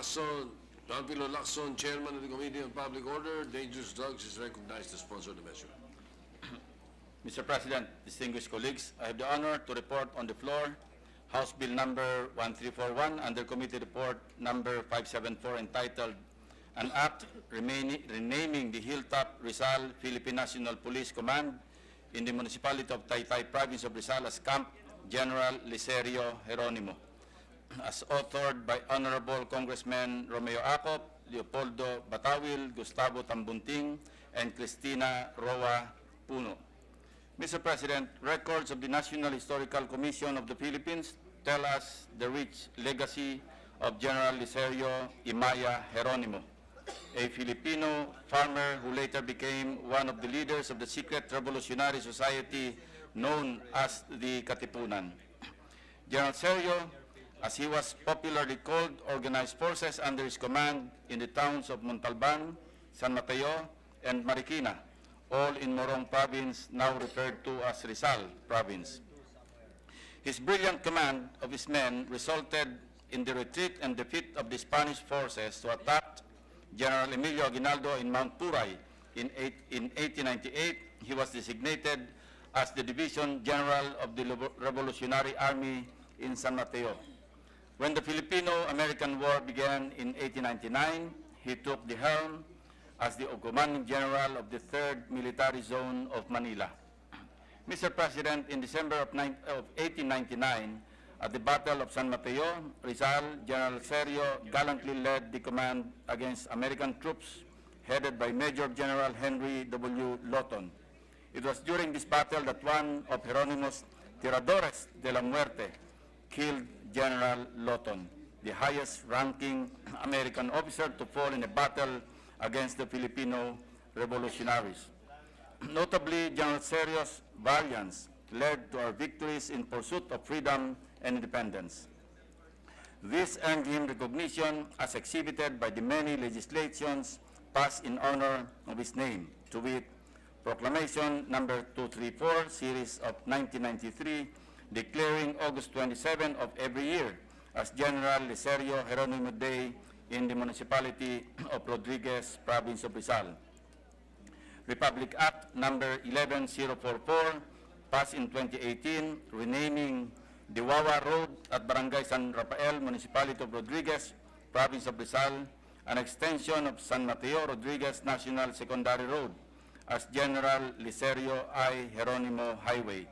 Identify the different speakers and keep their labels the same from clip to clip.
Speaker 1: Lacson, Pamphilo Lacson, Chairman of the Committee on Public Order, Dangerous Drugs, is recognized to sponsor the measure.
Speaker 2: Mr. President, distinguished colleagues, I have the honor to report on the floor House Bill number 1341 under Committee Report number 574 entitled An Act Renaming the Hilltop Rizal Philippine National Police Command in the Municipality of Taytay, Province of Rizal as Camp General Licerio Geronimo, as authored by Honorable Congressmen Romeo Acop, Leopoldo Batawil, Gustavo Tambunting, and Cristina Roa Puno. Mr. President, records of the National Historical Commission of the Philippines tell us the rich legacy of General Licerio Imaya Geronimo, a Filipino farmer who later became one of the leaders of the secret revolutionary society known as the Katipunan. General Licerio, as he was popularly called, organized forces under his command in the towns of Montalban, San Mateo, and Marikina, all in Morong Province, now referred to as Rizal Province. His brilliant command of his men resulted in the retreat and defeat of the Spanish forces to attack General Emilio Aguinaldo in Mount Puray. In 1898, he was designated as the Division General of the Revolutionary Army in San Mateo. When the Filipino-American War began in 1899, he took the helm as the commanding general of the 3rd Military Zone of Manila. Mr. President, in December of 1899, at the Battle of San Mateo, Rizal, General Licerio gallantly led the command against American troops headed by Major General Henry W. Lawton. It was during this battle that one of Geronimo's tiradores de la muerte killed General Lawton, the highest-ranking American officer to fall in a battle against the Filipino revolutionaries. Notably, General Licerio's valiance led to our victories in pursuit of freedom and independence. This earned him recognition as exhibited by the many legislations passed in honor of his name, to wit, Proclamation number 234, series of 1993, declaring August 27 of every year as General Licerio Geronimo Day in the municipality of Rodriguez, Province of Rizal. Republic Act number 11044, passed in 2018, renaming the Wawa Road at Barangay San Rafael, Municipality of Rodriguez, Province of Rizal, an extension of San Mateo Rodriguez National Secondary Road as General Licerio I. Geronimo Highway.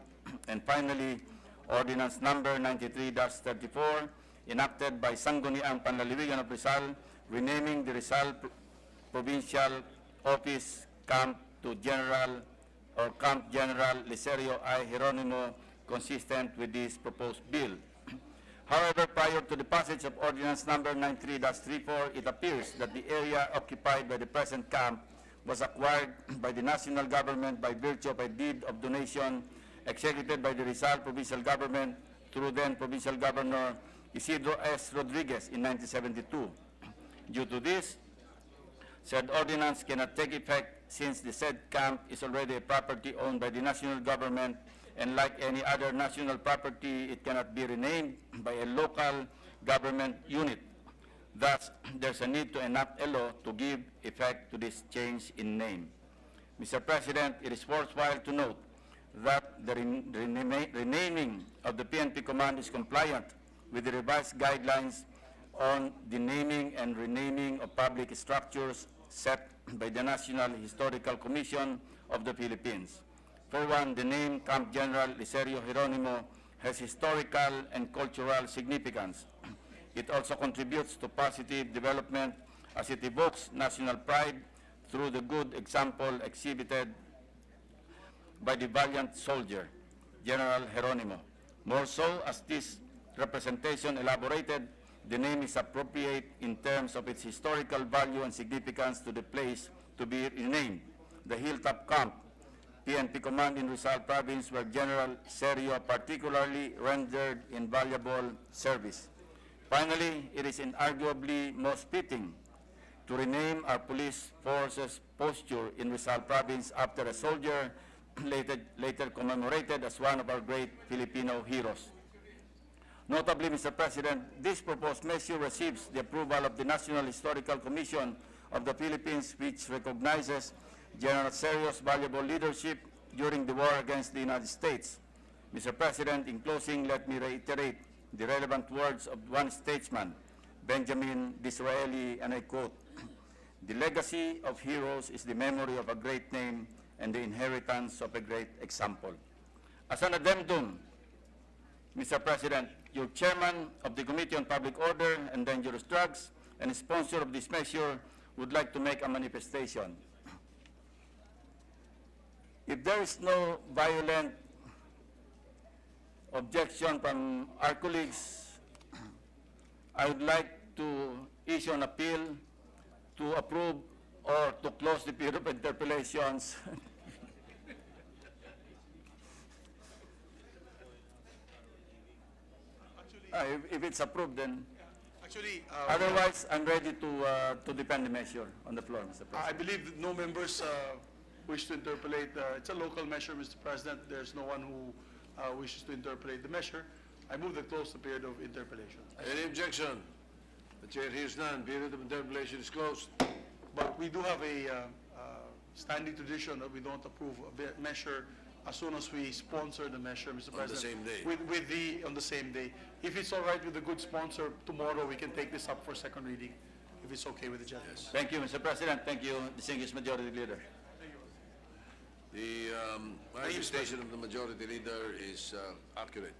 Speaker 2: And finally, Ordinance number 93-34, enacted by Sangguniang Panlalawigan of Rizal, renaming the Rizal Provincial Office Camp to General or Camp General Licerio I. Geronimo, consistent with this proposed bill. However, prior to the passage of Ordinance number 93-34, it appears that the area occupied by the present camp was acquired by the national government by virtue of a deed of donation executed by the Rizal Provincial Government through then Provincial Governor Isidro S. Rodriguez in 1972. Due to this, said ordinance cannot take effect since the said camp is already a property owned by the national government, and like any other national property, it cannot be renamed by a local government unit. Thus, there's a need to enact a law to give effect to this change in name. Mr. President, it is worthwhile to note that the renaming of the PNP Command is compliant with the revised guidelines on the naming and renaming of public structures set by the National Historical Commission of the Philippines. For one, the name Camp General Licerio Geronimo has historical and cultural significance. It also contributes to positive development as it evokes national pride through the good example exhibited by the valiant soldier, General Geronimo. More so, as this representation elaborated, the name is appropriate in terms of its historical value and significance to the place to be renamed, the Hilltop Camp, PNP Command in Rizal Province, where General Serio particularly rendered invaluable service. Finally, it is inarguably most fitting to rename our police forces posture in Rizal Province after a soldier later commemorated as one of our great Filipino heroes. Notably, Mr. President, this proposed measure receives the approval of the National Historical Commission of the Philippines, which recognizes General Serio's valuable leadership during the war against the United States. Mr. President, in closing, let me reiterate the relevant words of one statesman, Benjamin Disraeli, and I quote, "The legacy of heroes is the memory of a great name and the inheritance of a great example." As an addendum, Mr. President, your chairman of the Committee on Public Order and Dangerous Drugs and sponsor of this measure would like to make a manifestation. If there is no violent objection from our colleagues, I would like to issue an appeal to approve or to close the period of interpellations. If it's approved, then
Speaker 3: Actually,
Speaker 2: otherwise, I'm ready to defend the measure on the floor, Mr.
Speaker 3: I
Speaker 2: President.
Speaker 3: believe that no members wish to interpolate. It's a local measure, Mr. President. There's no one who wishes to interpolate the measure. I move to close the period of interpolation.
Speaker 1: Any objection? The chair hears none. Period of interpellation is closed.
Speaker 3: But we do have a standing tradition that we don't approve a measure as soon as we sponsor the measure, Mr.
Speaker 1: On the
Speaker 3: President.
Speaker 1: same day.
Speaker 3: On the same day. If it's all right with the good sponsor, tomorrow we can take this up for second reading, if it's okay with the gentleman.
Speaker 1: Yes.
Speaker 2: Thank you, Mr. President. Thank you, distinguished Majority Leader.
Speaker 1: The manifestation of the majority leader is accurate.